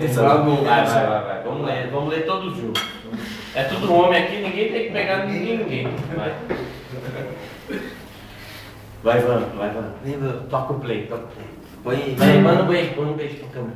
Vai. Vamos ler todos juntos. É tudo homem aqui, ninguém tem que pegar ninguém. Vai, Vano. Toca o play. Vai, manda um beijo pra câmera.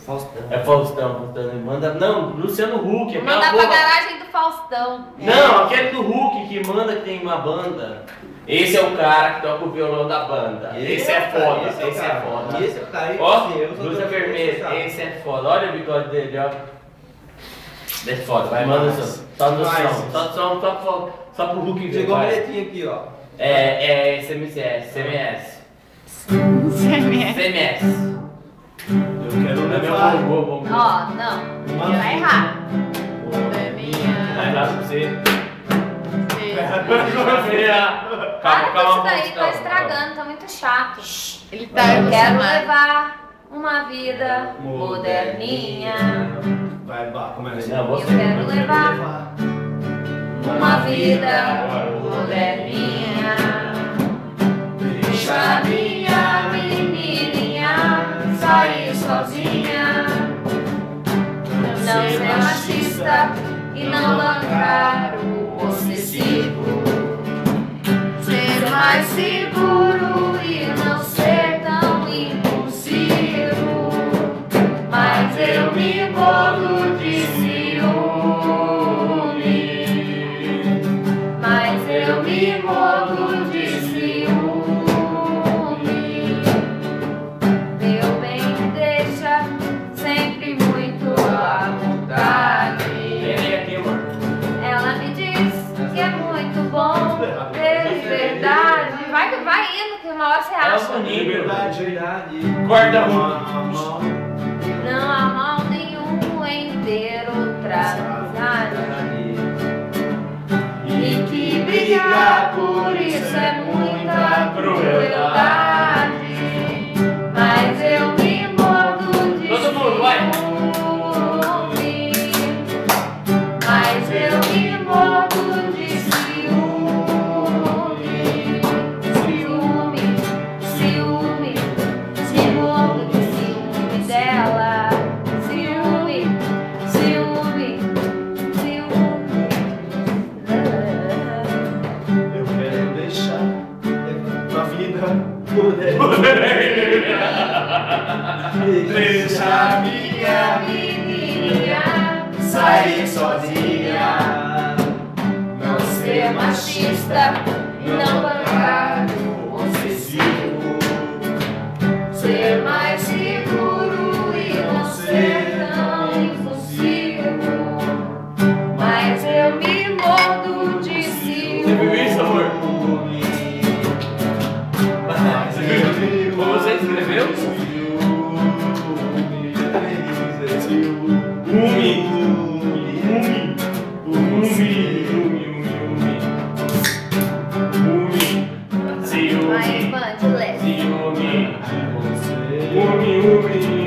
Faustão. É Faustão. Manda. Não, Luciano Huck. Manda pra garagem do Faustão. Não, aquele do Huck que manda que tem uma banda. Esse é o cara que toca o violão da banda. Esse é foda. Esse é foda. Esse é o cara. Ó, blusa vermelha. Esse é foda. Olha o bigode dele, ó. É foda. Vai, manda o som. Só pro Huck ver. Chegou a letrinha aqui, ó. É CMS. Eu quero levar. Ó, não. Vai errar. Vai lá pra você. Para com isso daí, tá estragando, tá muito chato. Ele tá Eu quero levar uma vida moderninha. Vai, começa. Eu quero levar uma vida moderninha. Deixa minha menininha sair sozinha. Não ser machista e não bancar o possessivo. Ser mais seguro e não ser tão impulsivo. Mas eu me mordo de ciúme. Mas eu me mordo de ciúme. Meu bem, me deixa sempre muito à vontade. Ela me diz que é muito bom ter liberdade. Vai indo, que uma hora você acha. Verdade. Corta a mão. Não há mal nenhum em ter outra amizade. E que brigar por isso é muita crueldade. Mas eu me mordo de todo mundo, vai. Mas eu me mordo de ciúme. Me mordo de ciúme dela. Ciúme. Eu quero deixar tua vida Deixa minha menininha sair sozinha. Não ser machista e não bancar o possessivo. Ser mais seguro e não ser tão impulsivo. Mas eu me mordo de ciúme. Você viu isso, amor? Como você escreveu? Vai, Ivan, de leve. Umi.